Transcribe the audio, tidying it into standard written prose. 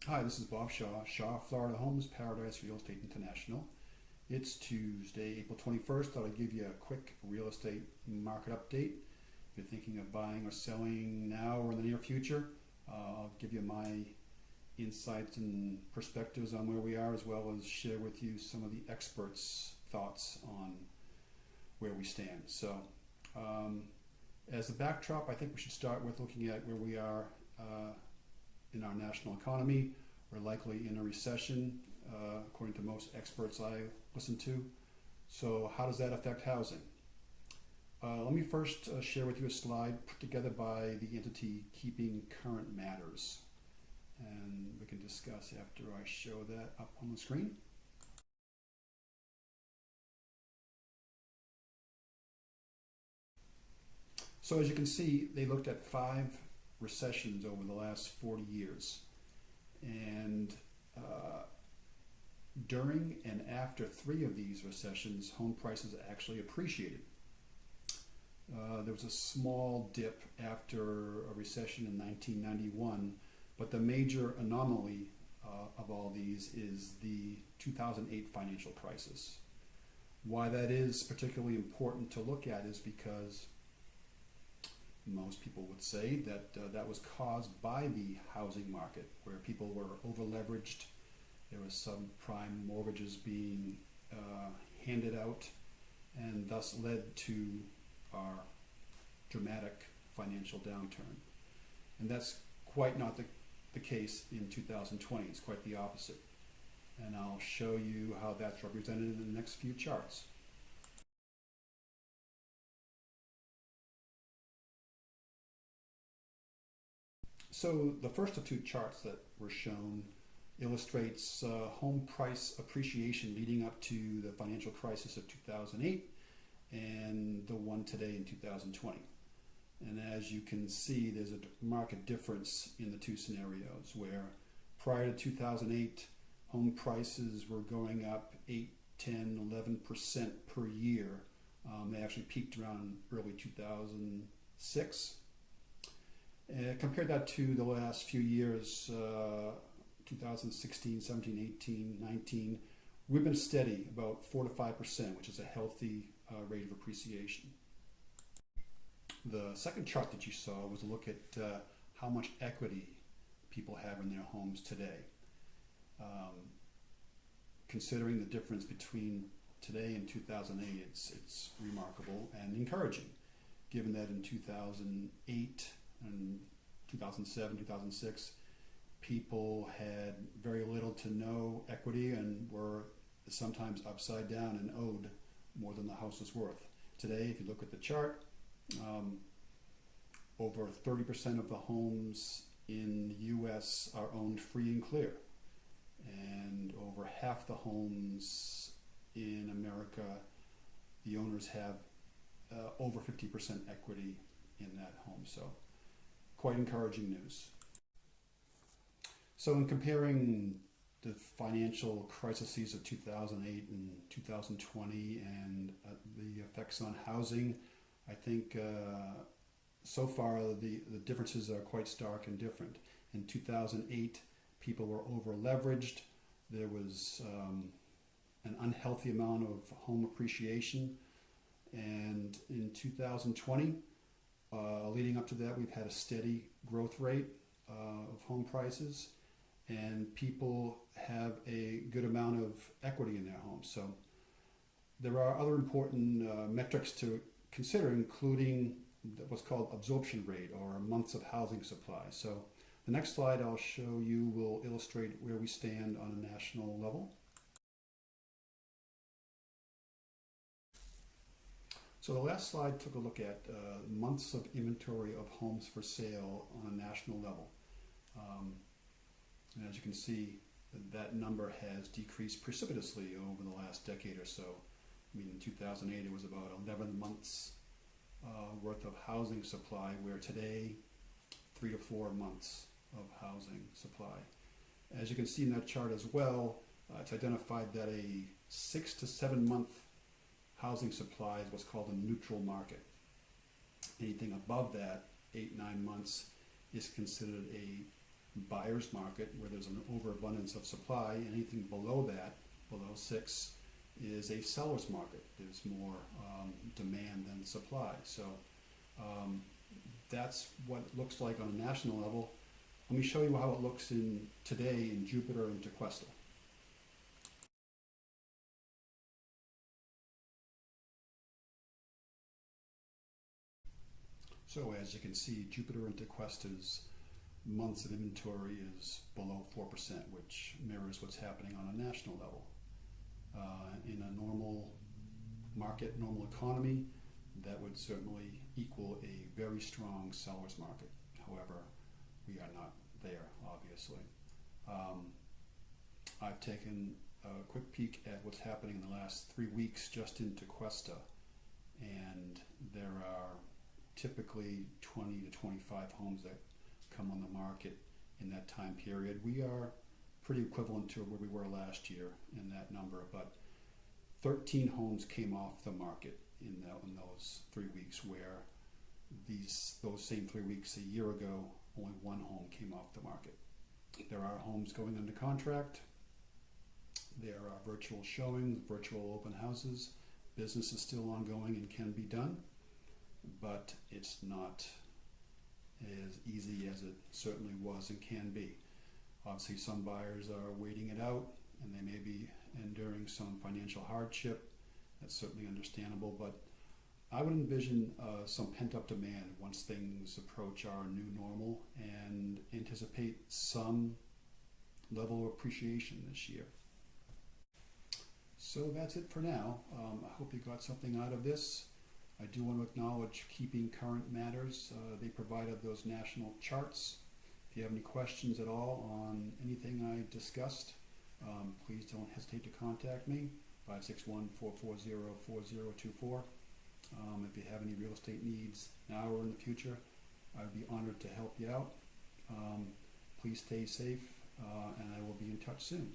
Hi, this is Bob Shaw, Florida Homes Paradise Real Estate International. It's Tuesday, April 21st. Thought I'd give you a quick real estate market update. If you're thinking of buying or selling now or in the near future, I'll give you my insights and perspectives on where we are, as well as share with you some of the experts' thoughts on where we stand. So, as a backdrop, I think we should start with looking at where we are in our national economy. We're likely in a recession, according to most experts I listen to. So how does that affect housing? Let me first share with you a slide put together by the entity Keeping Current Matters. And we can discuss after I show that up on the screen. So as you can see, they looked at 5 recessions over the last 40 years. And during and after 3 of these recessions, home prices actually appreciated. There was a small dip after a recession in 1991, but the major anomaly of all these is the 2008 financial crisis. Why that is particularly important to look at is because most people would say that that was caused by the housing market, where people were over leveraged. There was subprime mortgages being handed out, and thus led to our dramatic financial downturn. And that's quite not the case in 2020. It's quite the opposite. And I'll show you how that's represented in the next few charts. So the first of 2 charts that were shown illustrates home price appreciation leading up to the financial crisis of 2008 and the one today in 2020. And as you can see, there's a marked difference in the 2 scenarios, where prior to 2008, home prices were going up 8, 10, 11% per year. They actually peaked around early 2006. Compare that to the last few years, 2016, 17, 18, 19. We've been steady, about 4 to 5%, which is a healthy rate of appreciation. The second chart that you saw was a look at how much equity people have in their homes today. Considering the difference between today and 2008, it's remarkable and encouraging, given that in 2008 and 2007, 2006, people had very little to no equity and were sometimes upside down and owed more than the house was worth. Today, if you look at the chart, over 30% of the homes in the U.S. are owned free and clear, and over half the homes in America, the owners have over 50% equity in that home. So quite encouraging news. So in comparing the financial crises of 2008 and 2020 and the effects on housing, I think so far the differences are quite stark and different. In 2008, people were over leveraged. There was an unhealthy amount of home appreciation. And in 2020, leading up to that, we've had a steady growth rate of home prices, and people have a good amount of equity in their homes. So there are other important metrics to consider, including what's called absorption rate, or months of housing supply. So the next slide I'll show you will illustrate where we stand on a national level. So the last slide took a look at months of inventory of homes for sale on a national level. And as you can see, that number has decreased precipitously over the last decade or so. I mean, in 2008, it was about 11 months worth of housing supply, where today, 3 to 4 months of housing supply. As you can see in that chart as well, it's identified that a 6 to 7 month housing supply is what's called a neutral market. Anything above that, 8, 9 months, is considered a buyer's market where there's an overabundance of supply. Anything below that, below 6, is a seller's market. There's more demand than supply. So that's what it looks like on a national level. Let me show you how it looks today in Jupiter and Tequesta. So as you can see, Jupiter and Tequesta's months of inventory is below 4%, which mirrors what's happening on a national level. In a normal market, normal economy, that would certainly equal a very strong seller's market. However, we are not there, obviously. I've taken a quick peek at what's happening in the last 3 weeks just in Tequesta, and there are typically 20 to 25 homes that come on the market in that time period. We are pretty equivalent to where we were last year in that number, but 13 homes came off the market in those 3 weeks, where those same 3 weeks a year ago, only 1 home came off the market. There are homes going under contract. There are virtual showings, virtual open houses. Business is still ongoing and can be done, but it's not as easy as it certainly was and can be. Obviously, some buyers are waiting it out, and they may be enduring some financial hardship. That's certainly understandable, but I would envision some pent-up demand once things approach our new normal, and anticipate some level of appreciation this year. So that's it for now. I hope you got something out of this. I do want to acknowledge Keeping Current Matters. They provided those national charts. If you have any questions at all on anything I discussed, please don't hesitate to contact me, 561-440-4024. If you have any real estate needs now or in the future, I'd be honored to help you out. Please stay safe, and I will be in touch soon.